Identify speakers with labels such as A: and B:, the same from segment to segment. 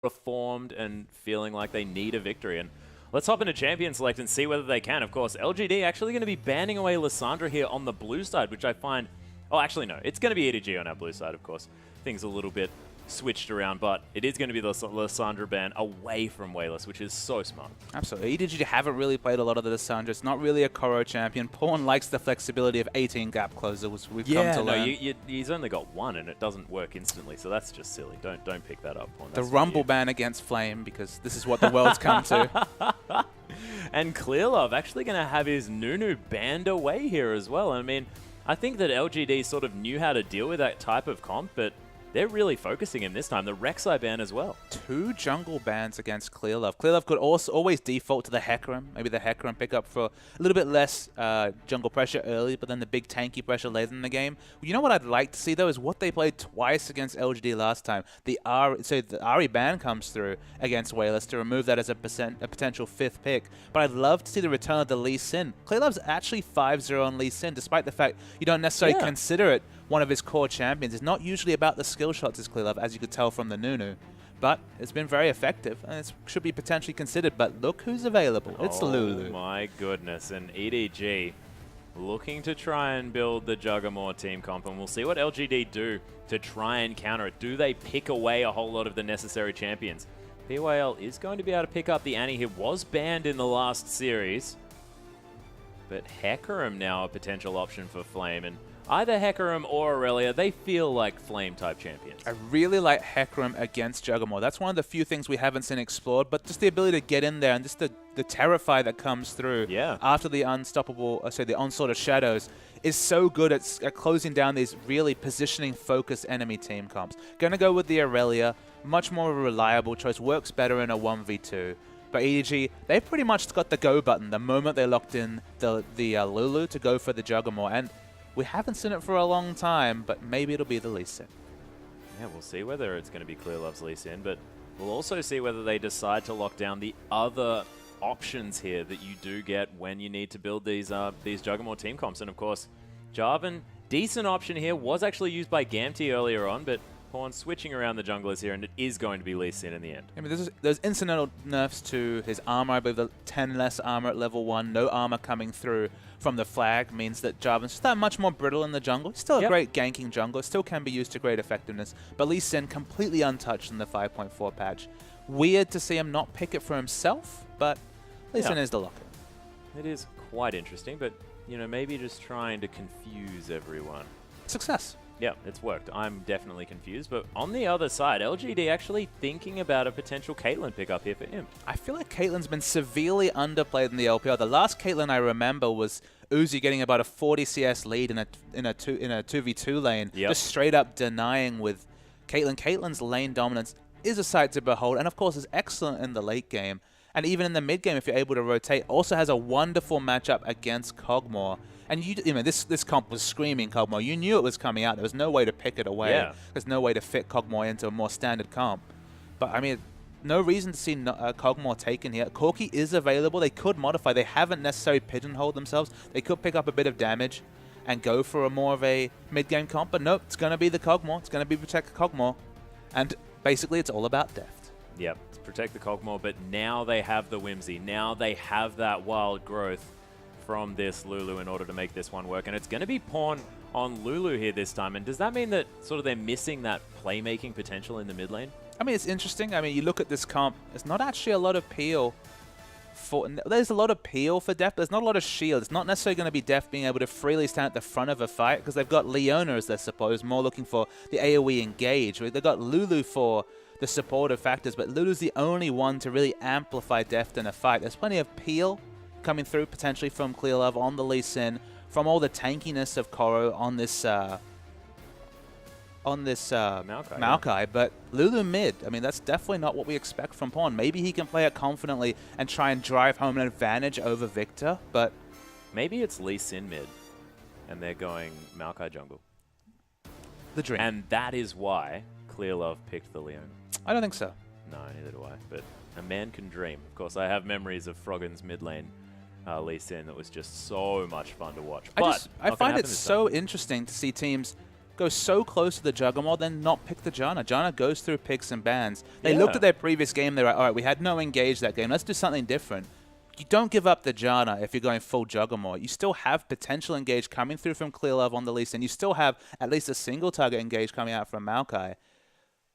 A: reformed and feeling like they need a victory. And let's hop into Champion Select and see whether they can. Of course, LGD actually going to be banning away Lissandra here on the blue side, which I find... Oh, actually, no. It's going to be EDG on our blue side, of course. Things a little bit switched around, but it is going to be the Lissandra ban away from Wayless, which is so smart.
B: Absolutely. EDG haven't really played a lot of the Lissandra. It's not really a Koro champion. Pawn likes the flexibility of 18 gap closer, which we've come to learn.
A: He's only got one, and it doesn't work instantly, so that's just silly. Don't pick that up. Pawn.
B: The Rumble ban against Flame, because this is what the world's come to.
A: And Clearlove actually going to have his Nunu banned away here as well. I mean, I think that LGD sort of knew how to deal with that type of comp, but they're really focusing him this time. The Rek'Sai ban as well. 2
B: jungle bans against Clearlove. Clearlove could also always default to the Hecarim. Maybe the Hecarim pick up for a little bit less jungle pressure early, but then the big tanky pressure later in the game. You know what I'd like to see, though, is what they played twice against LGD last time. So the Ahri ban comes through against Wayless to remove that as a potential 5th pick. But I'd love to see the return of the Lee Sin. Clearlove's actually 5-0 on Lee Sin, despite the fact you don't necessarily consider it one of his core champions. It's not usually about the skill shots as Clearlove, as you could tell from the Nunu. But it's been very effective, and it should be potentially considered. But look who's available. It's Lulu.
A: Oh my goodness. And EDG looking to try and build the Juggernaut team comp, and we'll see what LGD do to try and counter it. Do they pick away a whole lot of the necessary champions? PYL is going to be able to pick up the Annie here. Was banned in the last series. But Hecarim now a potential option for Flame, and either Hecarim or Aurelia, they feel like Flame-type champions.
B: I really like Hecarim against Juggernaut. That's one of the few things we haven't seen explored, but just the ability to get in there and just the Terrify that comes through after the unstoppable, the Onslaught of Shadows is so good at closing down these really positioning-focused enemy team comps. Gonna go with the Aurelia, much more of a reliable choice, works better in a 1v2. But EDG, they pretty much got the go button the moment they locked in the Lulu to go for the Juggernaut. And we haven't seen it for a long time, but maybe it'll be the Lee Sin.
A: Yeah, we'll see whether it's going to be Clearlove's Lee Sin, but we'll also see whether they decide to lock down the other options here that you do get when you need to build these Juggernaut team comps. And of course, Jarvan, decent option here, was actually used by Gamty earlier on, but Pawn switching around the junglers here, and it is going to be Lee Sin in the end.
B: I mean, there's incidental nerfs to his armor. I believe the 10 less armor at level 1, no armor coming through from the flag means that Jarvan's just that much more brittle in the jungle. He's still a great ganking jungler, still can be used to great effectiveness, but Lee Sin completely untouched in the 5.4 patch. Weird to see him not pick it for himself, but Lee Sin is the locker.
A: It is quite interesting, but you know, maybe just trying to confuse everyone.
B: Success.
A: Yeah, it's worked. I'm definitely confused. But on the other side, LGD actually thinking about a potential Caitlyn pickup here for him.
B: I feel like Caitlyn's been severely underplayed in the LPL. The last Caitlyn I remember was Uzi getting about a 40 CS lead in a 2v2 lane, just straight up denying with Caitlyn. Caitlyn's lane dominance is a sight to behold, and of course is excellent in the late game. And even in the mid game, if you're able to rotate, also has a wonderful matchup against Kog'Maw. And you know, this comp was screaming Kog'Maw. You knew it was coming out. There was no way to pick it away. There's no way to fit Kog'Maw into a more standard comp. But I mean, no reason to see Kog'Maw taken here. Corki is available. They could modify. They haven't necessarily pigeonholed themselves. They could pick up a bit of damage and go for a more of a mid-game comp. But nope, it's going to be the Kog'Maw. It's going to be protect Kog'Maw. And basically, it's all about depth.
A: Yep, to protect the Kog'Maw. But now they have the Whimsy. Now they have that wild growth from this Lulu in order to make this one work. And it's going to be Pawn on Lulu here this time. And does that mean that sort of they're missing that playmaking potential in the mid lane?
B: I mean, it's interesting. I mean, you look at this comp, there's not actually a lot of peel for... There's a lot of peel for Deft, but there's not a lot of shield. It's not necessarily going to be Deft being able to freely stand at the front of a fight, because they've got Leona as their support, more looking for the AoE engage. They've got Lulu for the supportive factors, but Lulu's the only one to really amplify Deft in a fight. There's plenty of peel coming through potentially from Clearlove on the Lee Sin, from all the tankiness of Koro on this Maokai, but Lulu mid, I mean, that's definitely not what we expect from Pawn. Maybe he can play it confidently and try and drive home an advantage over Victor, but
A: maybe it's Lee Sin mid and they're going Maokai jungle.
B: The dream.
A: And that is why Clearlove picked the Leona.
B: I don't think so.
A: No, neither do I, but a man can dream. Of course, I have memories of Froggen's mid lane Lee Sin that was just so much fun to watch.
B: I find it so interesting to see teams go so close to the Juggernaut, then not pick the Janna. Janna goes through picks and bans. They looked at their previous game, they're like, all right, we had no engage that game. Let's do something different. You don't give up the Janna if you're going full Juggernaut. You still have potential engage coming through from Clear Love on the Lee Sin. You still have at least a single target engage coming out from Maokai.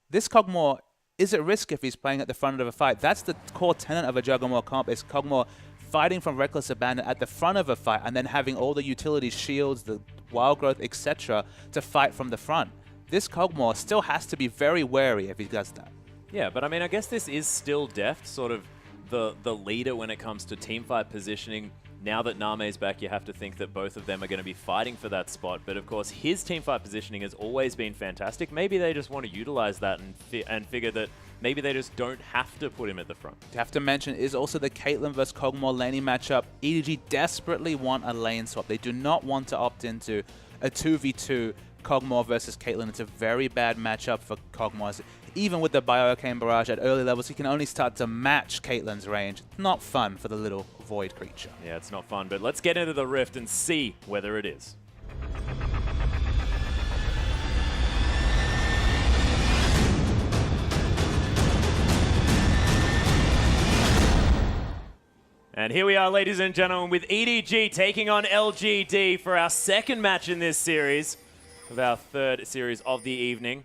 B: This Kog'Maw is at risk if he's playing at the front of a fight. That's the core tenet of a Juggernaut comp, is Kog'Maw fighting from Reckless Abandon at the front of a fight and then having all the utility shields, the wild growth, etc. to fight from the front. This Kog'Maw still has to be very wary if he does that.
A: Yeah, but I mean, I guess this is still Deft, sort of the leader when it comes to teamfight positioning. Now that Name's back, you have to think that both of them are going to be fighting for that spot. But of course, his teamfight positioning has always been fantastic. Maybe they just want to utilize that and figure that maybe they just don't have to put him at the front.
B: You have to mention is also the Caitlyn versus Kog'Maw laning matchup. EDG desperately want a lane swap. They do not want to opt into a 2v2 Kog'Maw versus Caitlyn. It's a very bad matchup for Kog'Maw. Even with the Bioarcane Barrage at early levels, he can only start to match Caitlyn's range. Not fun for the little void creature.
A: Yeah, it's not fun, but let's get into the Rift and see whether it is. And here we are, ladies and gentlemen, with EDG taking on LGD for our second match in this series, of our third series of the evening.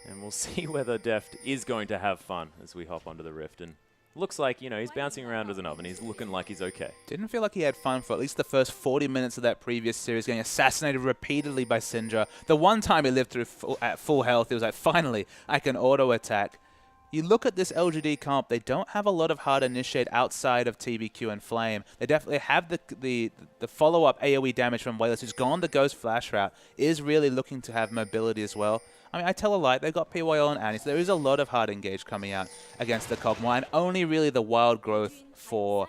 A: And we'll see whether Deft is going to have fun as we hop onto the Rift. And looks like, you know, he's bouncing around as an oven. He's looking like he's okay.
B: Didn't feel like he had fun for at least the first 40 minutes of that previous series, getting assassinated repeatedly by Syndra. The one time he lived through at full health, he was like, finally, I can auto-attack. You look at this LGD comp, they don't have a lot of hard initiate outside of TBQ and Flame. They definitely have the follow-up AoE damage from Wayless, who's gone the Ghost Flash route, is really looking to have mobility as well. I mean, I tell a lie, they've got PYL and Annie, so there is a lot of hard engage coming out against the Kog'Maw, and only really the wild growth for...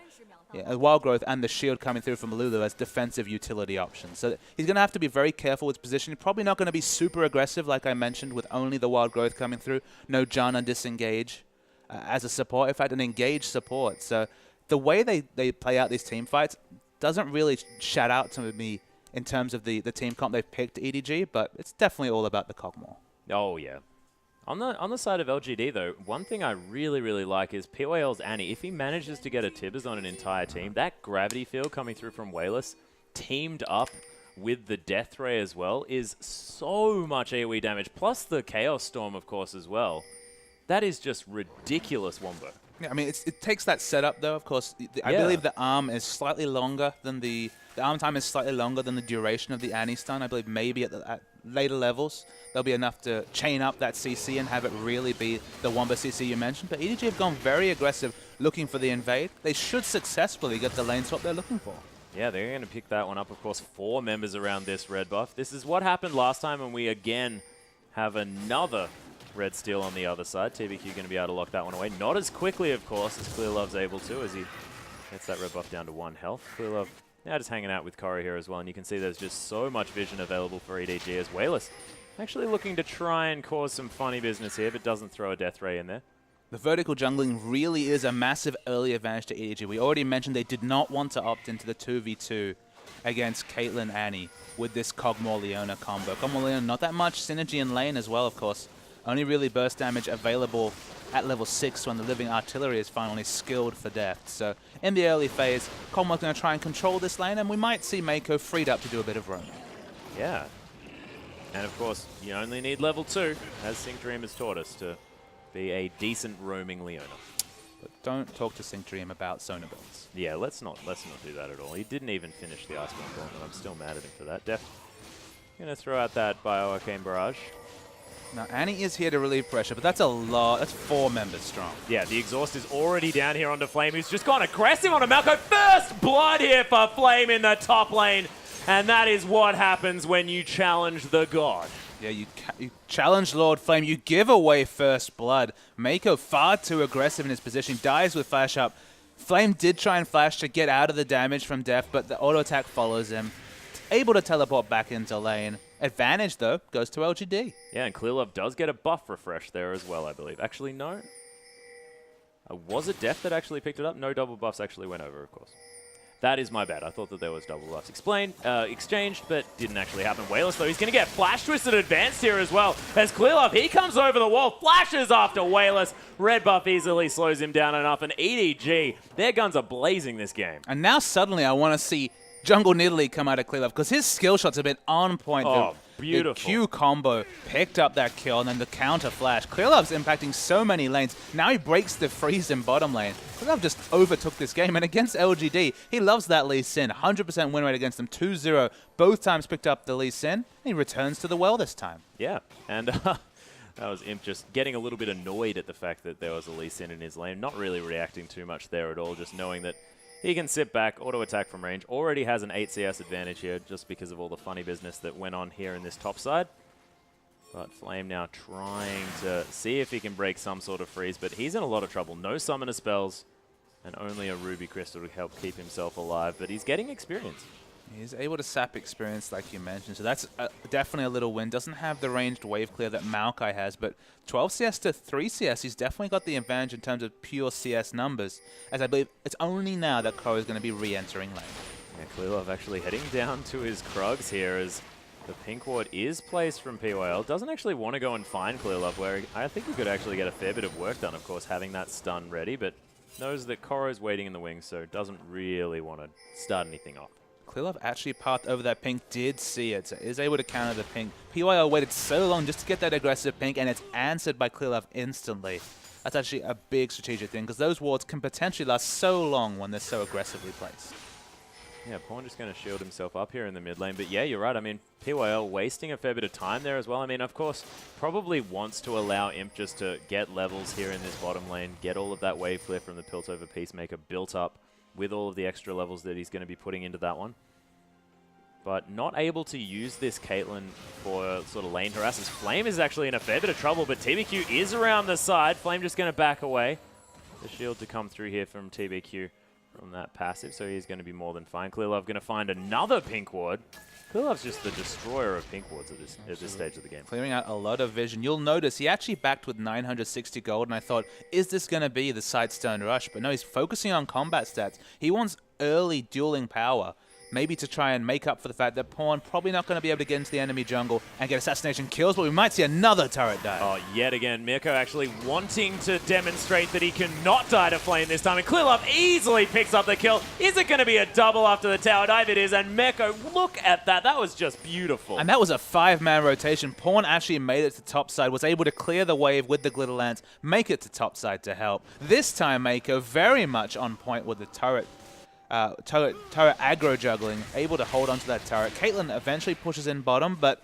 B: Wild growth and the shield coming through from Lulu as defensive utility options. So he's going to have to be very careful with his positioning. Probably not going to be super aggressive, like I mentioned, with only the wild growth coming through. No Janna disengage as a support. In fact, an engaged support. So the way they play out these team fights doesn't really shout out to me in terms of the team comp they've picked, EDG, but it's definitely all about the Kog'Maw.
A: Oh, yeah. On the side of LGD, though, one thing I really, really like is PYL's Annie. If he manages to get a Tibbers on an entire team, that gravity field coming through from Wayless, teamed up with the Death Ray as well, is so much AoE damage. Plus the Chaos Storm, of course, as well. That is just ridiculous wombo.
B: Yeah, I mean, it takes that setup, though, of course. I believe the arm is slightly longer than the arm time is slightly longer than the duration of the Annie stun. I believe maybe at later levels, there'll be enough to chain up that CC and have it really be the Wombo CC you mentioned. But EDG have gone very aggressive looking for the invade. They should successfully get the lane swap they're looking for.
A: Yeah, they're going to pick that one up. Of course, 4 members around this red buff. This is what happened last time, and we again have another red steel on the other side. TBQ going to be able to lock that one away. Not as quickly, of course, as Clear Love's able to, as he gets that red buff down to 1 health. Clear Love now just hanging out with Corey here as well, and you can see there's just so much vision available for EDG as Wayless actually looking to try and cause some funny business here, but doesn't throw a Death Ray in there.
B: The vertical jungling really is a massive early advantage to EDG. We already mentioned they did not want to opt into the 2v2 against Caitlyn Annie with this Kog'Maw Leona combo. Kog'Maw Leona, not that much synergy in lane as well, of course. Only really burst damage available at level 6 when the Living Artillery is finally skilled for death. So in the early phase, Kog'Maw's going to try and control this lane, and we might see Mako freed up to do a bit of roaming.
A: Yeah. And of course, you only need level 2, as Sync Dream has taught us, to be a decent roaming Leona.
B: But don't talk to Sync Dream about Sona builds.
A: Yeah, let's not do that at all. He didn't even finish the Iceborne Gauntlet. I'm still mad at him for that. Deft going to throw out that Bioarcane Barrage.
B: Now, Annie is here to relieve pressure, but that's a lot. That's 4 members strong.
A: Yeah, the exhaust is already down here onto Flame, who's just gone aggressive onto Malco. First blood here for Flame in the top lane. And that is what happens when you challenge the god.
B: Yeah, you challenge Lord Flame. You give away first blood. Mako far too aggressive in his position. Dies with flash up. Flame did try and flash to get out of the damage from Death, but the auto attack follows him. Able to teleport back into lane. Advantage, though, goes to LGD.
A: Yeah, and Clear Love does get a buff refresh there as well, I believe. Actually, no. Was it Death that actually picked it up? No double buffs actually went over, of course. That is my bet. I thought that there was double buffs exchanged, but didn't actually happen. Wayless, though, he's going to get Flash Twisted advanced here as well. As Clearlove, he comes over the wall, flashes after Wayless. Red buff easily slows him down enough, and EDG, their guns are blazing this game.
B: And now suddenly I want to see Jungle Nidalee come out of Clearlove, because his skill shots have been on point.
A: Oh, beautiful.
B: The Q combo picked up that kill, and then the counter flash. Clearlove's impacting so many lanes. Now he breaks the freeze in bottom lane. Clearlove just overtook this game, and against LGD, he loves that Lee Sin. 100% win rate against him, 2-0. Both times picked up the Lee Sin, and he returns to the well this time.
A: Yeah, and that was Imp just getting a little bit annoyed at the fact that there was a Lee Sin in his lane. Not really reacting too much there at all, just knowing that he can sit back, auto-attack from range. Already has an 8 CS advantage here just because of all the funny business that went on here in this top side. But Flame now trying to see if he can break some sort of freeze, but he's in a lot of trouble. No summoner spells and only a Ruby Crystal to help keep himself alive, but he's getting experience.
B: He's able to sap experience like you mentioned, so that's definitely a little win. Doesn't have the ranged wave clear that Maokai has, but 12 CS to 3 CS, he's definitely got the advantage in terms of pure CS numbers, as I believe it's only now that Koro is going to be re-entering lane.
A: Yeah, Clearlove actually heading down to his Krugs here as the pink ward is placed from PYL. Doesn't actually want to go and find Clearlove, where I think he could actually get a fair bit of work done, of course, having that stun ready, but knows that Koro's waiting in the wings, so doesn't really want to start anything off.
B: Clearlove actually pathed over that pink, did see it, so is able to counter the pink. PYL waited so long just to get that aggressive pink, and it's answered by Clearlove instantly. That's actually a big strategic thing, because those wards can potentially last so long when they're so aggressively placed.
A: Yeah, Pawn just going to shield himself up here in the mid lane, but yeah, you're right. I mean, PYL wasting a fair bit of time there as well. I mean, of course, probably wants to allow Imp just to get levels here in this bottom lane, get all of that wave clear from the Piltover Peacemaker built up with all of the extra levels that he's going to be putting into that one. But not able to use this Caitlyn for sort of lane harasses. Flame is actually in a fair bit of trouble, but TBQ is around the side. Flame just going to back away. The shield to come through here from TBQ from that passive, so he's going to be more than fine. Clearlove going to find another pink ward. Clearlove's just the destroyer of pink wards at this stage of the game.
B: Clearing out a lot of vision. You'll notice he actually backed with 960 gold, and I thought, is this going to be the Sightstone Rush? But no, he's focusing on combat stats. He wants early dueling power, maybe to try and make up for the fact that Pawn probably not going to be able to get into the enemy jungle and get assassination kills, but we might see another turret die.
A: Oh, yet again, Mirko actually wanting to demonstrate that he cannot die to Flame this time, and Clearlove easily picks up the kill. Is it going to be a double after the tower dive? It is, and Mirko, look at that. That was just beautiful.
B: And that was a 5-man rotation. Pawn actually made it to topside, was able to clear the wave with the Glitter Lance, make it to topside to help. This time, Mako very much on point with the turret aggro juggling, able to hold onto that turret. Caitlyn eventually pushes in bottom, but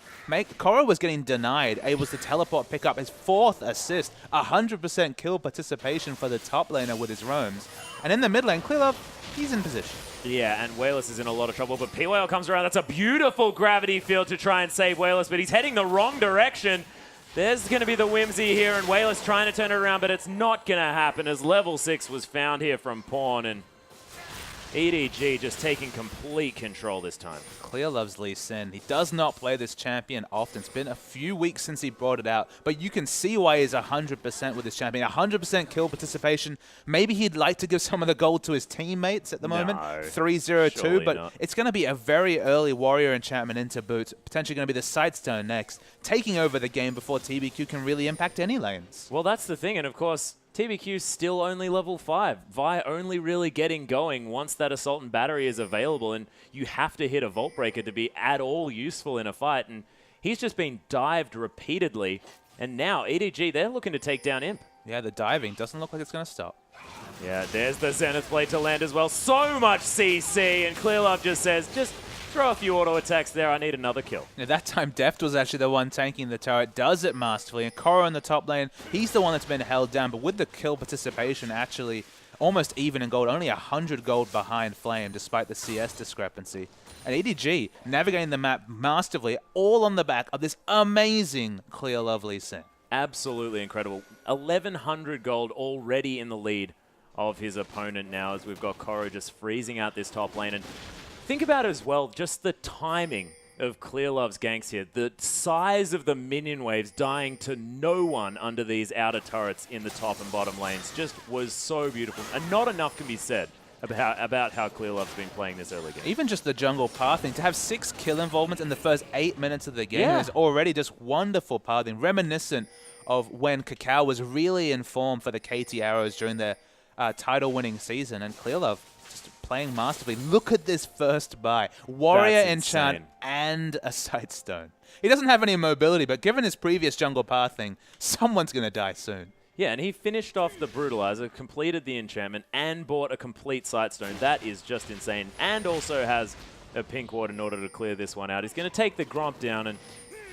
B: Koro was getting denied, able to teleport, pick up his 4th assist, 100% kill participation for the top laner with his roams. And in the mid lane, Clearlove, he's in position.
A: Yeah, and Wayless is in a lot of trouble, but PYL comes around. That's a beautiful gravity field to try and save Wayless, but he's heading the wrong direction. There's going to be the whimsy here, and Wayless trying to turn it around, but it's not going to happen as level 6 was found here from Pawn, and EDG just taking complete control this time.
B: Clearlove's Lee Sin. He does not play this champion often. It's been a few weeks since he brought it out, but you can see why he's 100% with this champion. 100% kill participation. Maybe he'd like to give some of the gold to his teammates at the moment. 3-0-2, but
A: not.
B: It's going to be a very early warrior enchantment into boot. Potentially going to be the Sightstone next, taking over the game before TBQ can really impact any lanes.
A: Well, that's the thing, and of course, TBQ's still only level 5. Vi only really getting going once that Assault and Battery is available, and you have to hit a Vault Breaker to be at all useful in a fight, and he's just been dived repeatedly, and now EDG, they're looking to take down Imp.
B: Yeah, the diving doesn't look like it's going to stop.
A: Yeah, there's the Zenith Blade to land as well. So much CC, and Clearlove just says, just throw a few auto attacks there. I need another kill.
B: Now, that time, Deft was actually the one tanking the turret. Does it masterfully. And Koro in the top lane, he's the one that's been held down. But with the kill participation, actually almost even in gold. Only 100 gold behind Flame, despite the CS discrepancy. And EDG navigating the map masterfully, all on the back of this amazing Clearlove Lee Sin.
A: Absolutely incredible. 1,100 gold already in the lead of his opponent now, as we've got Koro just freezing out this top lane. And think about it as well, just the timing of Clearlove's ganks here. The size of the minion waves dying to no one under these outer turrets in the top and bottom lanes just was so beautiful. And not enough can be said about how Clearlove's been playing this early game.
B: Even just the jungle pathing, to have 6 kill involvements in the first 8 minutes of the game is already just wonderful pathing, reminiscent of when Kakao was really in form for the KT Arrows during their title-winning season, and Clearlove just playing masterfully. Look at this first buy. Warrior Enchant and a Sightstone. He doesn't have any mobility, but given his previous jungle pathing, someone's going to die soon.
A: Yeah, and he finished off the Brutalizer, completed the enchantment, and bought a complete Sightstone. That is just insane. And also has a pink ward in order to clear this one out. He's going to take the Gromp down, and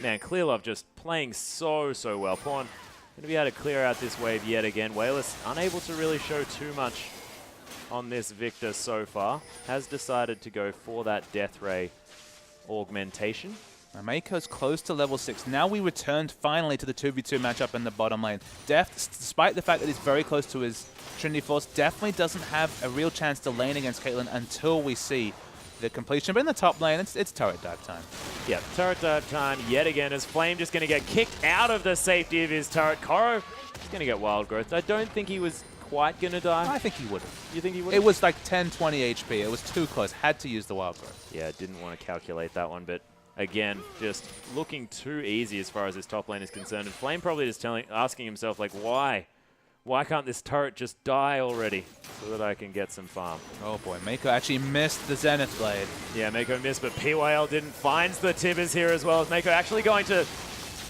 A: man, Clearlove just playing so well. Pawn going to be able to clear out this wave yet again. Wayless unable to really show too much on this Victor so far. Has decided to go for that Death Ray augmentation.
B: Mako's close to level 6. Now we returned finally to the 2v2 matchup in the bottom lane. Deft, despite the fact that he's very close to his Trinity Force, definitely doesn't have a real chance to lane against Caitlyn until we see the completion. But in the top lane, it's turret dive time.
A: Yeah, turret dive time yet again as Flame just going to get kicked out of the safety of his turret. Koro is going to get wild growth. I don't think he was quite going to die.
B: I think he would have.
A: You think he would?
B: It was like 10, 20 HP. It was too close. Had to use the wild growth.
A: Yeah, didn't want to calculate that one, but again, just looking too easy as far as his top lane is concerned. And Flame probably just asking himself, like, why? Why can't this turret just die already so that I can get some farm?
B: Oh boy, Mako actually missed the Zenith Blade.
A: Yeah, Mako missed, but PYL didn't. Finds the Tibbers here as well. As Mako actually going to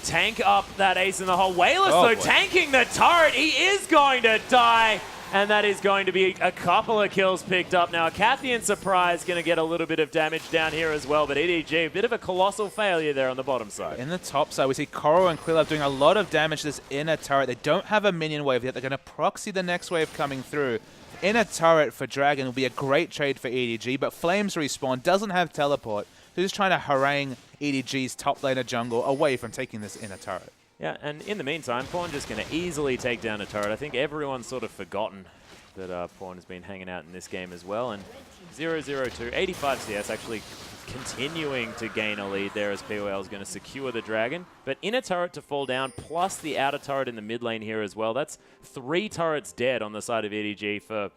A: tank up that ace in the hole. Wayless, though, tanking the turret. He is going to die. And that is going to be a couple of kills picked up. Now, Cathian Surprise going to get a little bit of damage down here as well. But EDG, a bit of a colossal failure there on the bottom side.
B: In the top side, we see Koro and Clearlove doing a lot of damage to this inner turret. They don't have a minion wave yet. They're going to proxy the next wave coming through. Inner turret for Dragon will be a great trade for EDG. But Flames Respawn doesn't have teleport. So he's trying to harangue EDG's top laner jungle away from taking this inner turret.
A: Yeah, and in the meantime, Pawn just going to easily take down a turret. I think everyone's sort of forgotten that Pawn has been hanging out in this game as well. And 0-0-2, 85 CS actually continuing to gain a lead there as POL is going to secure the Dragon. But inner turret to fall down, plus the outer turret in the mid lane here as well. That's 3 turrets dead on the side of EDG for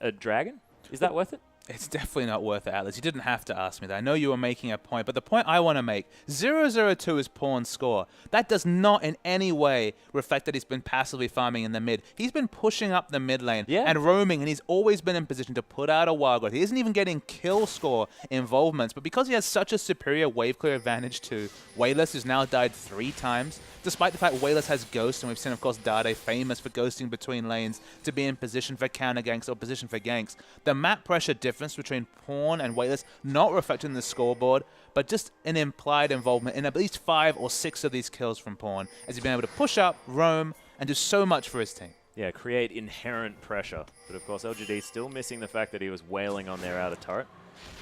A: a Dragon. Is that worth it?
B: It's definitely not worth it, Atlas. You didn't have to ask me that. I know you were making a point, but the point I want to make, 0-0-2 is Pawn's score. That does not in any way reflect that he's been passively farming in the mid. He's been pushing up the mid lane and roaming, and he's always been in position to put out a wild growth. He isn't even getting kill score involvements, but because he has such a superior wave clear advantage to Wayless, who's now died 3 times, despite the fact Wayless has Ghost, and we've seen, of course, Dade famous for ghosting between lanes to be in position for counter ganks or position for ganks. The map pressure difference between Pawn and Wayless not reflecting the scoreboard, but just an implied involvement in at least 5 or 6 of these kills from Pawn, as he's been able to push up, roam, and do so much for his team.
A: Yeah, create inherent pressure. But of course, LGD still missing the fact that he was wailing on their outer turret.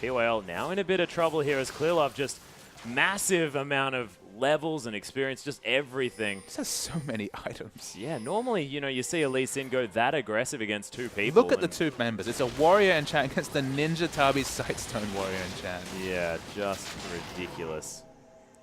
A: PYL now in a bit of trouble here as Clearlove just massive amount of levels and experience, just everything.
B: This has so many items.
A: Yeah, normally, you know, you see a Lee Sin go that aggressive against 2 people.
B: Look at the 2 members. It's a Warrior Enchant against the Ninja Tabi Sightstone Warrior Enchant.
A: Yeah, just ridiculous.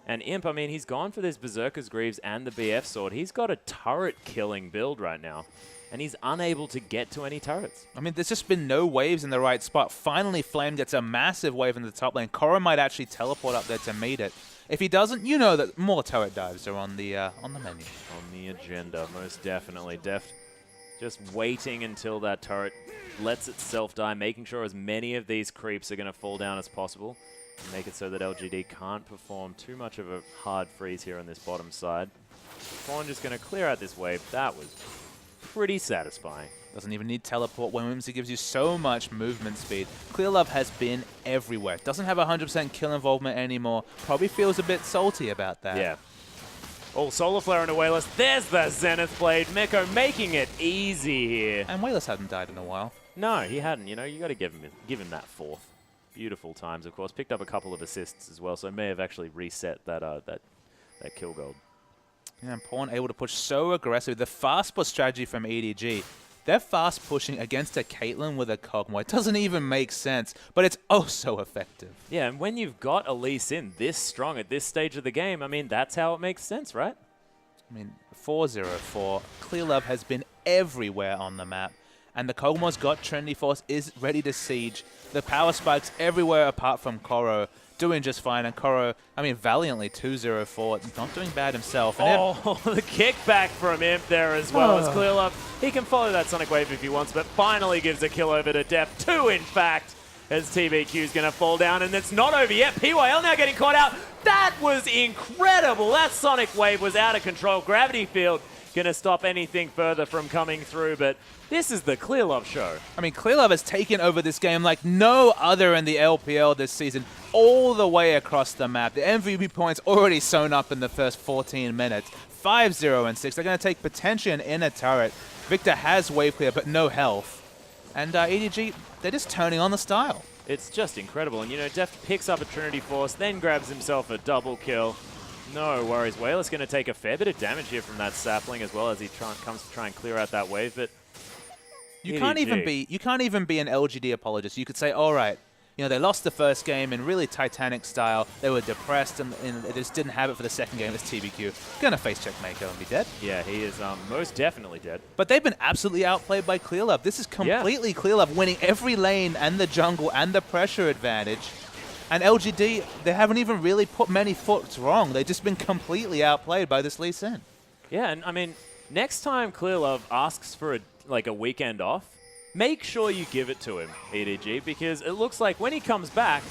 A: And Imp, I mean, he's gone for this Berserker's Greaves and the BF Sword. He's got a turret-killing build right now, and he's unable to get to any turrets.
B: I mean, there's just been no waves in the right spot. Finally, Flame gets a massive wave in the top lane. Koro might actually teleport up there to meet it. If he doesn't, you know that more turret dives are on the menu.
A: On the agenda, most definitely. Deft just waiting until that turret lets itself die, making sure as many of these creeps are going to fall down as possible. And make it so that LGD can't perform too much of a hard freeze here on this bottom side. Fawn just going to clear out this wave. That was pretty satisfying.
B: Doesn't even need teleport when Whimsy gives you so much movement speed. Clearlove has been everywhere. Doesn't have 100% kill involvement anymore. Probably feels a bit salty about that.
A: Yeah. Oh, Solar Flare into Wayless. There's the Zenith Blade. Miko making it easy here.
B: And Wayless hadn't died in a while.
A: No, he hadn't. You know, you got to give him that 4th. Beautiful times, of course. Picked up a couple of assists as well, so may have actually reset that that kill gold.
B: Yeah, and Pawn able to push so aggressive. The fast push strategy from EDG. They're fast pushing against a Caitlyn with a Kog'Maw. It doesn't even make sense, but it's oh so effective.
A: Yeah, and when you've got a Lee Sin this strong at this stage of the game, I mean, that's how it makes sense, right?
B: I mean, 4-0-4. Clearlove has been everywhere on the map. and the Kog'Maw's got Trinity Force, is ready to siege. The power spikes everywhere apart from Koro, doing just fine. And Koro, I mean, valiantly 2-0-4, not doing bad himself. And
A: the kickback from Imp there as well as Clearlove. He can follow that Sonic Wave if he wants, but finally gives a kill over to Deft. 2, in fact, as TBQ's going to fall down. And it's not over yet. PYL now getting caught out. That was incredible. That Sonic Wave was out of control. Gravity Field going to stop anything further from coming through, but this is the Clearlove show.
B: I mean, Clearlove has taken over this game like no other in the LPL this season, all the way across the map. The MVP points already sewn up in the first 14 minutes. 5-0 and 6. They're going to take potentially an inner turret. Victor has wave clear, but no health. And EDG, they're just turning on the style.
A: It's just incredible. And, you know, Deft picks up a Trinity Force, then grabs himself a double kill. No worries. Whale's going to take a fair bit of damage here from that sapling as well as he comes to try and clear out that wave. But
B: you can't even be an LGD apologist. You could say, all right, you know, they lost the first game in really Titanic style. They were depressed and they just didn't have it for the second game. It's TBQ. Gonna face check Mako and be dead.
A: Yeah, he is most definitely dead.
B: But they've been absolutely outplayed by Clearlove. This is completely Clearlove winning every lane and the jungle and the pressure advantage. And LGD, they haven't even really put many foot wrong. They've just been completely outplayed by this Lee Sin.
A: Yeah, and I mean, next time Clearlove asks for a weekend off, make sure you give it to him, EDG, because it looks like when he comes back,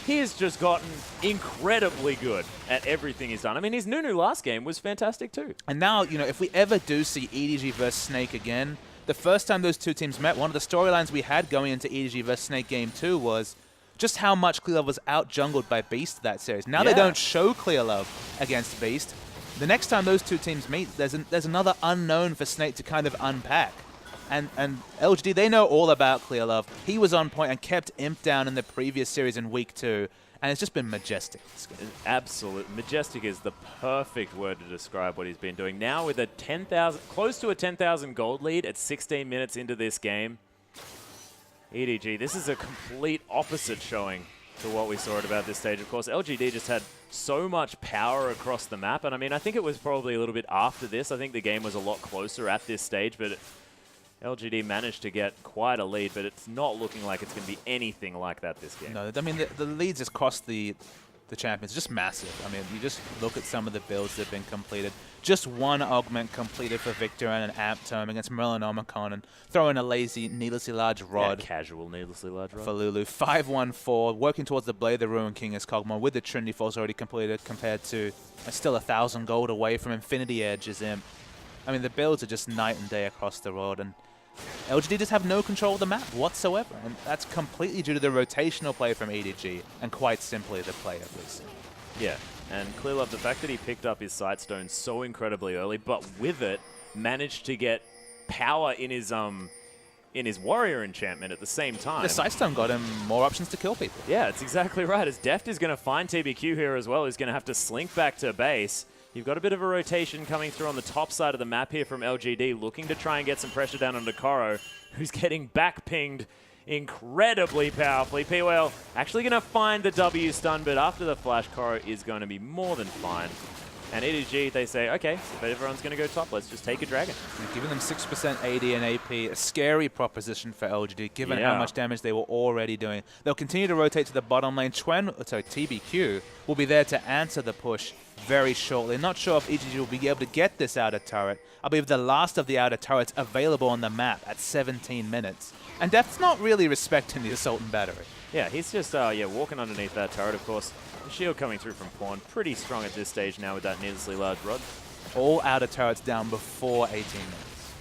A: he has just gotten incredibly good at everything he's done. I mean, his Nunu last game was fantastic too.
B: And now, you know, if we ever do see EDG versus Snake again, the first time those two teams met, one of the storylines we had going into EDG versus Snake Game 2 was just how much Clearlove was out-jungled by Beast that series. Now they don't show Clearlove against Beast. The next time those two teams meet, there's another unknown for Snake to kind of unpack. And LGD, they know all about Clearlove. He was on point and kept Imp down in the previous series in week 2. And it's just been majestic.
A: Absolute. Majestic is the perfect word to describe what he's been doing. Now with a 10,000, close to a 10,000 gold lead at 16 minutes into this game. EDG, this is a complete opposite showing to what we saw at about this stage. Of course, LGD just had so much power across the map. And I mean, I think it was probably a little bit after this. I think the game was a lot closer at this stage, but LGD managed to get quite a lead, but it's not looking like it's going to be anything like that this game.
B: No, I mean, the leads across the champions just massive. I mean, you just look at some of the builds that have been completed. Just one augment completed for Victor and an amp tome against Melanomicon and throwing a lazy, needlessly large rod.
A: Yeah, casual, needlessly large rod.
B: For Lulu. 5-1-4, working towards the Blade of the Ruin King as Kog'Maw with the Trinity Force already completed compared to still 1,000 gold away from Infinity Edge as Imp. I mean, the builds are just night and day across the road, and LGD just have no control of the map whatsoever, and that's completely due to the rotational play from EDG, and quite simply the play of Lee Sin.
A: Yeah, and Clearlove, the fact that he picked up his Sightstone so incredibly early, but with it, managed to get power in his Warrior enchantment at the same time.
B: The Sightstone got him more options to kill people.
A: Yeah, it's exactly right. As Deft is going to find TBQ here as well, he's going to have to slink back to base. You've got a bit of a rotation coming through on the top side of the map here from LGD, looking to try and get some pressure down onto Koro, who's getting back-pinged incredibly powerfully. POL actually going to find the W stun, but after the flash, Koro is going to be more than fine. And EDG, they say, okay, if everyone's going to go top, let's just take a dragon.
B: And giving them 6% AD and AP, a scary proposition for LGD, given how much damage they were already doing. They'll continue to rotate to the bottom lane. TBQ will be there to answer the push very shortly. Not sure if EDG will be able to get this outer turret. I believe the last of the outer turrets available on the map at 17 minutes. And Deft's not really respecting the Assault and Battery.
A: Yeah, he's just walking underneath that turret, of course. The shield coming through from Pawn, pretty strong at this stage now with that needlessly large rod.
B: All outer turrets down before 18 minutes.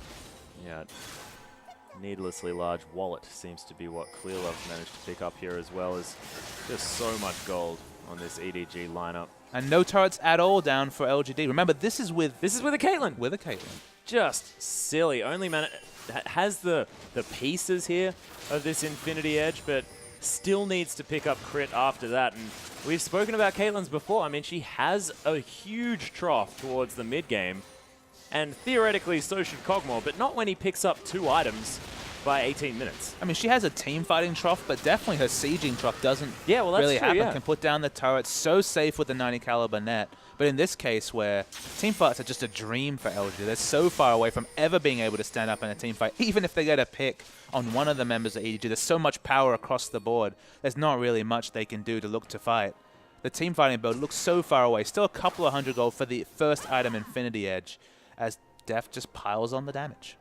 A: Yeah, needlessly large wallet seems to be what Clearlove managed to pick up here as well, as just so much gold on this EDG lineup.
B: And no turrets at all down for LGD. Remember, this is with a Caitlyn. With a Caitlyn.
A: Just silly. Only man has the pieces here of this Infinity Edge, but still needs to pick up crit after that. And we've spoken about Caitlyn's before. I mean, she has a huge trough towards the mid game, and theoretically so should Kog'Maw, but not when he picks up 2 items by 18 minutes.
B: I mean, she has a team fighting trough, but definitely her sieging trough doesn't
A: really
B: happen.
A: Yeah.
B: Can put down the turret, so safe with the 90 caliber net. But in this case, where team fights are just a dream for LGD, they're so far away from ever being able to stand up in a team fight. Even if they get a pick on one of the members of EDG, there's so much power across the board, there's not really much they can do to look to fight. The team fighting build looks so far away. Still a couple of 100 gold for the first item, Infinity Edge, as Deft just piles on the damage.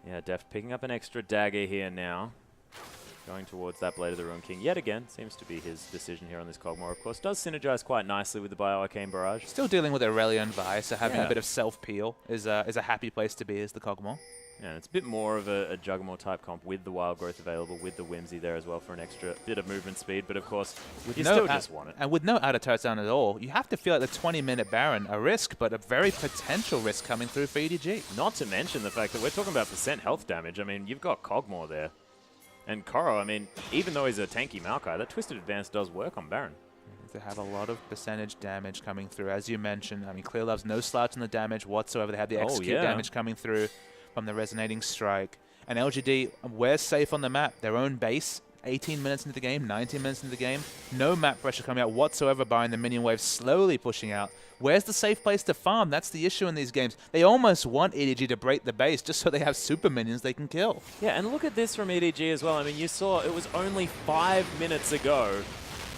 A: Yeah, Deft picking up an extra dagger here now. Going towards that Blade of the Ruin King yet again. Seems to be his decision here on this Kog'Maw, of course. Does synergize quite nicely with the Bio-Arcane Barrage.
B: Still dealing with Aurelion Vi, so having a bit of self-peel is a happy place to be as the Kog'Maw.
A: Yeah, it's a bit more of a Juggernaut type comp with the Wild Growth available, with the Whimsy there as well for an extra bit of movement speed. But of course, you still just want it.
B: And with no outer turrets down at all, you have to feel like the 20-minute Baron, a risk, but a very potential risk coming through for EDG.
A: Not to mention the fact that we're talking about percent health damage. I mean, you've got Kog'Maw there. And Koro, I mean, even though he's a tanky Maokai, that Twisted Advance does work on Baron.
B: They have a lot of percentage damage coming through. As you mentioned, I mean, Clear Love's no slouch in the damage whatsoever. They have the execute damage coming through from the Resonating Strike. And LGD, we're safe on the map. Their own base, 18 minutes into the game, 19 minutes into the game. No map pressure coming out whatsoever, barring the minion wave slowly pushing out. Where's the safe place to farm? That's the issue in these games. They almost want EDG to break the base just so they have super minions they can kill.
A: Yeah, and look at this from EDG as well. I mean, you saw it was only 5 minutes ago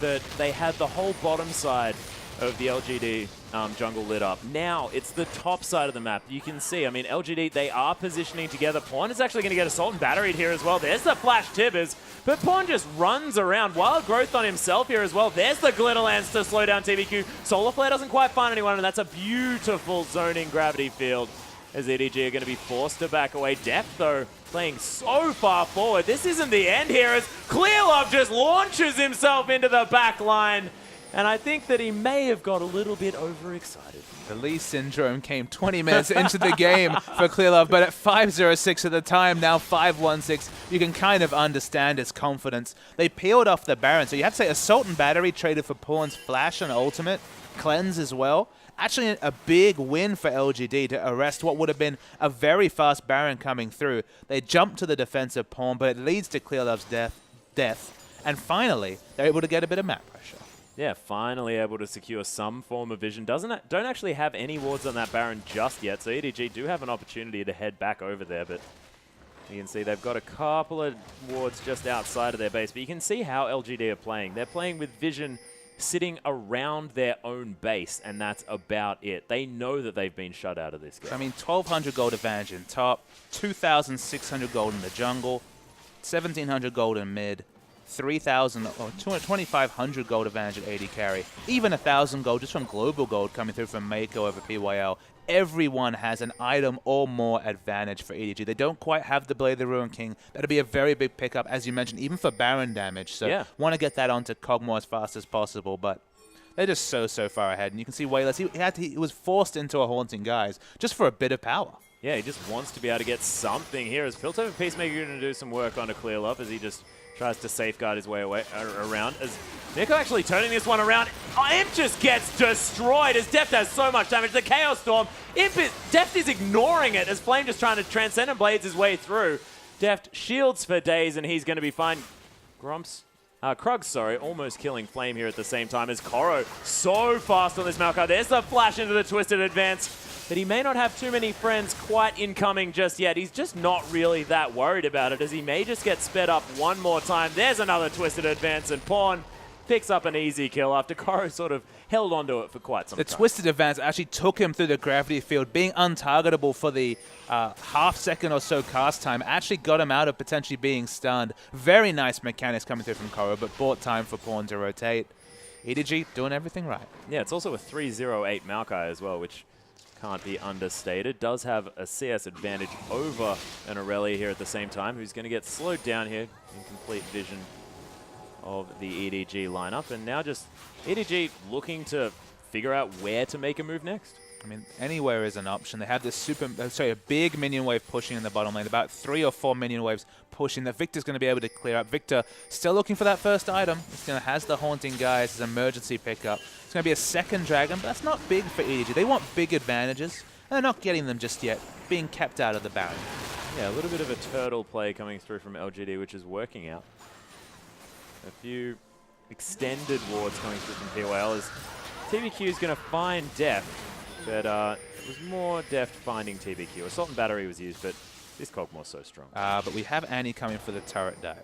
A: that they had the whole bottom side of the LGD jungle lit up. Now it's the top side of the map. You can see, I mean, LGD, they are positioning together. Pawn is actually going to get Assault and Batteried here as well. There's the Flash Tibbers, but Pawn just runs around. Wild Growth on himself here as well. There's the Glitterlands to slow down TVQ. Solar Flare doesn't quite find anyone, and that's a beautiful zoning gravity field as EDG are going to be forced to back away. Deft, though, playing so far forward. This isn't the end here as Clearlove just launches himself into the back line. And I think that he may have got a little bit overexcited.
B: The Lee Syndrome came 20 minutes into the game for Clearlove, but at 5-0-6 at the time, now 5-1-6, you can kind of understand his confidence. They peeled off the Baron, so you have to say Assault and Battery traded for Pawn's Flash and Ultimate, Cleanse as well. Actually a big win for LGD to arrest what would have been a very fast Baron coming through. They jumped to the defensive Pawn, but it leads to Clearlove's death. And finally, they're able to get a bit of map pressure.
A: Yeah, finally able to secure some form of vision. Don't actually have any wards on that Baron just yet, so EDG do have an opportunity to head back over there, but you can see they've got a couple of wards just outside of their base, but you can see how LGD are playing. They're playing with vision sitting around their own base, and that's about it. They know that they've been shut out of this game.
B: I mean, 1,200 gold advantage in top, 2,600 gold in the jungle, 1,700 gold in mid, 3,000 or 2,500 gold advantage at AD carry. Even 1,000 gold just from global gold coming through from Mako over PYL. Everyone has an item or more advantage for EDG. They don't quite have the Blade of the Ruin King. That'll be a very big pickup, as you mentioned, even for Baron damage. So want to get that onto Kog'Maw as fast as possible, but they're just so far ahead. And you can see Wayless, he was forced into a Haunting Guise just for a bit of power.
A: Yeah, he just wants to be able to get something here. As Piltover Peacemaker going to do some work onto Clearlove as he just tries to safeguard his way around. As Nico actually turning this one around. Imp just gets destroyed as Deft has so much damage. The Chaos Storm. Deft is ignoring it as Flame just trying to Transcendent Blades his way through. Deft shields for days and he's going to be fine. Krug, sorry, almost killing Flame here at the same time as Koro so fast on this Maokai. There's the flash into the Twisted Advance. But he may not have too many friends quite incoming just yet. He's just not really that worried about it as he may just get sped up one more time. There's another Twisted Advance and Pawn picks up an easy kill after Koro sort of held onto it for quite some time.
B: The Twisted Advance actually took him through the gravity field, being untargetable for the half second or so cast time. Actually got him out of potentially being stunned. Very nice mechanics coming through from Koro, but bought time for Pawn to rotate. EDG doing everything right.
A: Yeah, it's also a 3-0-8 Maokai as well, which can't be understated. Does have a CS advantage over an Aurelia here at the same time, who's going to get slowed down here in complete vision of the EDG lineup. And now just EDG looking to figure out where to make a move next.
B: I mean, anywhere is an option. They have this a big minion wave pushing in the bottom lane. About 3 or 4 minion waves pushing that Victor's going to be able to clear up. Victor still looking for that first item. He's going to has the Haunting Guise as an emergency pickup. It's going to be a second dragon, but that's not big for EDG. They want big advantages, and they're not getting them just yet, being kept out of the Baron.
A: Yeah, a little bit of a turtle play coming through from LGD, which is working out. A few extended wards coming through from PYL as TBQ is going to find Deft, but it was more Deft finding TBQ. Assault and Battery was used, but this Kog'Maw's so strong.
B: But we have Annie coming for the turret dive.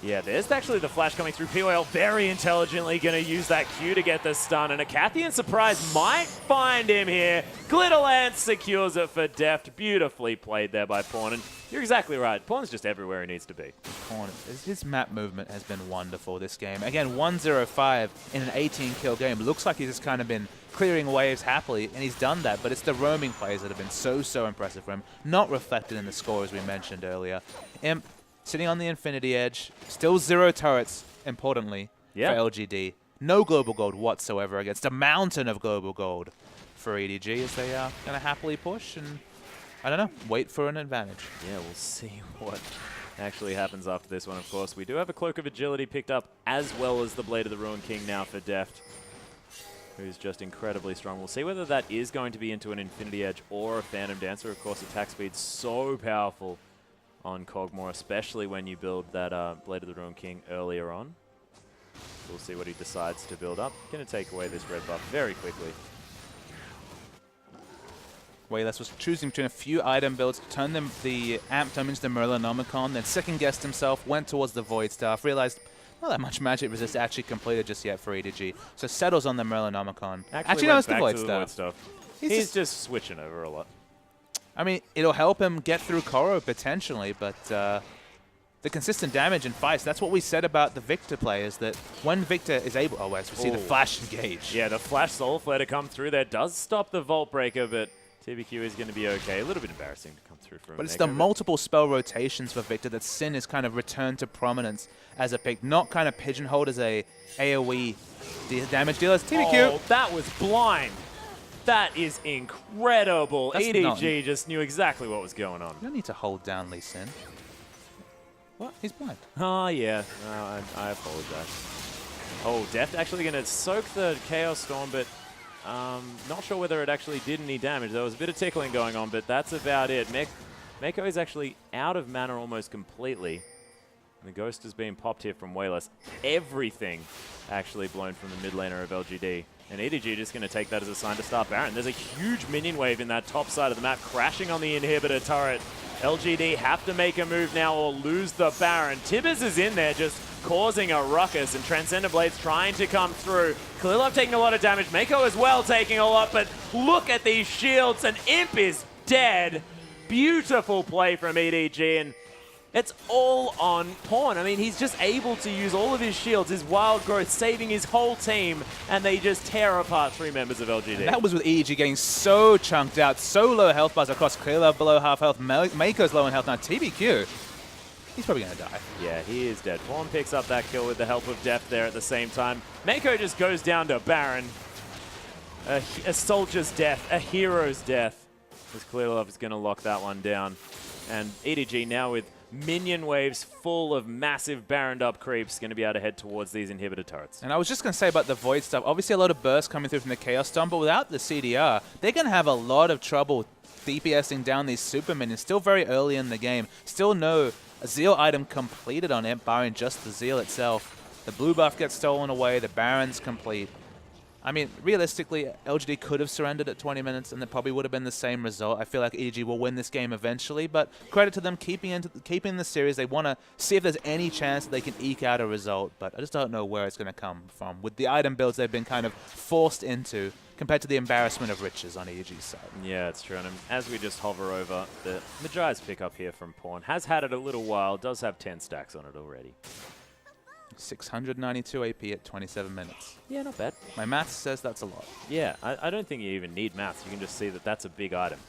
A: Yeah, there's actually the flash coming through. POL very intelligently going to use that Q to get the stun, and a Cathian surprise might find him here. Glitterlance secures it for Deft. Beautifully played there by Pawn, and you're exactly right. Pawn's just everywhere he needs to be.
B: Pawn, his map movement has been wonderful this game. Again, 1-0-5 in an 18-kill game. Looks like he's just kind of been clearing waves happily, and he's done that, but it's the roaming plays that have been so impressive for him. Not reflected in the score, as we mentioned earlier. Imp sitting on the Infinity Edge, still 0 turrets, importantly, for LGD. No global gold whatsoever against a mountain of global gold for EDG as they are going to happily push and, I don't know, wait for an advantage.
A: Yeah, we'll see what actually happens after this one, of course. We do have a Cloak of Agility picked up, as well as the Blade of the Ruined King now for Deft, who's just incredibly strong. We'll see whether that is going to be into an Infinity Edge or a Phantom Dancer. Of course, attack speed's so powerful on Kog'Maw, especially when you build that Blade of the Ruined King earlier on. We'll see what he decides to build up. Going to take away this red buff very quickly.
B: Wayless was choosing between a few item builds, turned the Amp Tome into the Merlinomicon, then second-guessed himself, went towards the Void Staff, realized not that much magic resist actually completed just yet for EDG, so settles on the Merlinomicon. Actually no, it's the Void Staff.
A: He's just switching over a lot.
B: I mean, it'll help him get through Koro potentially, but the consistent damage in fights, that's what we said about the Victor players, that when Victor is able... Oh, wait, so we see the flash engage.
A: Yeah, the flash Soul Flare to come through there does stop the Vault Breaker, but TBQ is going to be okay. A little bit embarrassing to come through for him.
B: But it's the multiple spell rotations for Victor that Sin is kind of returned to prominence as a pick, not kind of pigeonholed as a AoE damage dealer. TBQ!
A: Oh, that was blind. That is incredible.
B: That's
A: EDG just knew exactly what was going on.
B: You don't need to hold down Lee Sin. What? He's blind.
A: Oh, yeah. No, I apologize. Oh, Deft actually going to soak the Chaos Storm, but not sure whether it actually did any damage. There was a bit of tickling going on, but that's about it. Mako is actually out of mana almost completely. And the Ghost is being popped here from Wayless. Everything actually blown from the mid laner of LGD. And EDG just going to take that as a sign to start Baron. There's a huge minion wave in that top side of the map, crashing on the inhibitor turret. LGD have to make a move now or lose the Baron. Tibbers is in there just causing a ruckus, and Transcendent Blade's trying to come through. Kalilov taking a lot of damage. Mako as well taking a lot, but look at these shields, and Imp is dead. Beautiful play from EDG, and it's all on Pawn. I mean, he's just able to use all of his shields, his wild growth, saving his whole team, and they just tear apart 3 members of LGD.
B: And that was with EDG getting so chunked out, so low health bars across. Kalilov below half health, Mako's low in health now. TBQ, he's probably going to die.
A: Yeah, he is dead. Pawn picks up that kill with the help of Deft there at the same time. Mako just goes down to Baron. A soldier's death, a hero's death. As Kalilov is going to lock that one down. And EDG now with minion waves full of massive Baroned up creeps going to be able to head towards these inhibitor turrets.
B: And I was just going to say about the Void stuff, obviously a lot of bursts coming through from the Chaos Storm, but without the CDR, they're going to have a lot of trouble DPSing down these super minions. Still very early in the game. Still no Zeal item completed on Imp, barring just the Zeal itself. The blue buff gets stolen away, the Baron's complete. I mean, realistically, LGD could have surrendered at 20 minutes, and it probably would have been the same result. I feel like EDG will win this game eventually, but credit to them keeping the series. They want to see if there's any chance that they can eke out a result, but I just don't know where it's going to come from. With the item builds they've been kind of forced into, compared to the embarrassment of riches on EDG's side.
A: Yeah, it's true. And as we just hover over, the Mejai's pickup here from Pawn has had it a little while, does have 10 stacks on it already.
B: 692 AP at 27 minutes.
A: Yeah, not bad.
B: My maths says that's a lot.
A: Yeah, I don't think you even need maths. You can just see that that's a big item.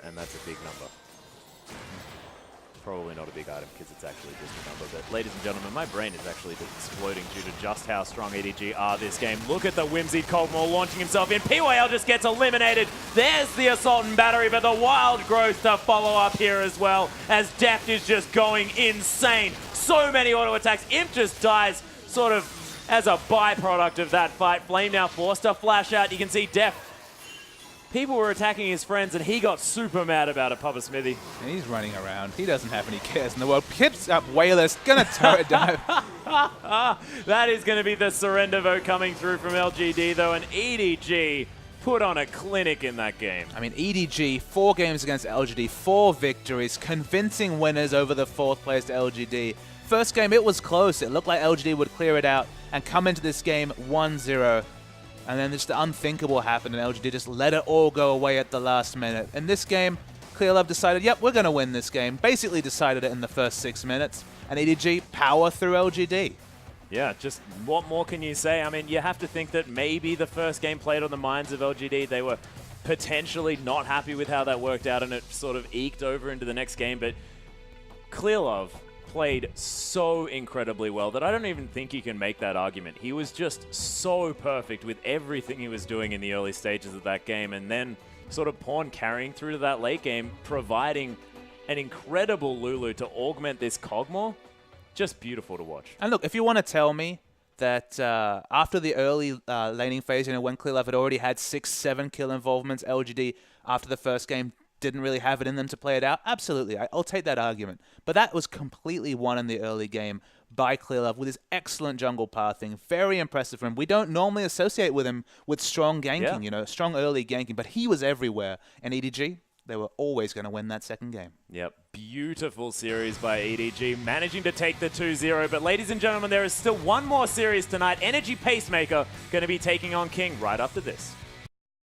A: And that's a big number. Probably not a big item because it's actually just a number. But ladies and gentlemen, my brain is actually exploding due to just how strong EDG are this game. Look at the whimsied Kog'Maw launching himself in. PYL just gets eliminated. There's the Assault and Battery, but the Wild Growth to follow up here as well, as Deft is just going insane. So many auto attacks. Imp just dies sort of as a byproduct of that fight. Flame now forced to flash out. You can see Deft People were attacking his friends, and he got super mad about it, Papa Smithy.
B: And he's running around. He doesn't have any cares in the world. Pips up Whalers, gonna turret dive.
A: That is going to be the surrender vote coming through from LGD, though, and EDG put on a clinic in that game.
B: I mean, EDG, 4 games against LGD, 4 victories, convincing winners over the 4th placed LGD. First game, it was close. It looked like LGD would clear it out and come into this game 1-0. And then just the unthinkable happened, and LGD just let it all go away at the last minute. In this game, ClearLove decided, yep, we're going to win this game. Basically decided it in the first 6 minutes. And EDG power through LGD.
A: Yeah, just what more can you say? I mean, you have to think that maybe the first game played on the minds of LGD. They were potentially not happy with how that worked out, and it sort of eked over into the next game. But ClearLove played so incredibly well that I don't even think you can make that argument. He was just so perfect with everything he was doing in the early stages of that game, and then sort of Pawn carrying through to that late game, providing an incredible Lulu to augment this Cogmore. Just beautiful to watch.
B: And look, if you want to tell me that after the early laning phase, when ClearLove had already had 6-7 kill involvements, LGD after the first game didn't really have it in them to play it out, absolutely, I'll take that argument. But that was completely won in the early game by ClearLove with his excellent jungle pathing. Very impressive from him. We don't normally associate with him with strong ganking, strong early ganking, but he was everywhere. And EDG, they were always going to win that second game.
A: Yep, beautiful series by EDG, managing to take the 2-0. But ladies and gentlemen, there is still one more series tonight. Energy Pacemaker going to be taking on King right after this.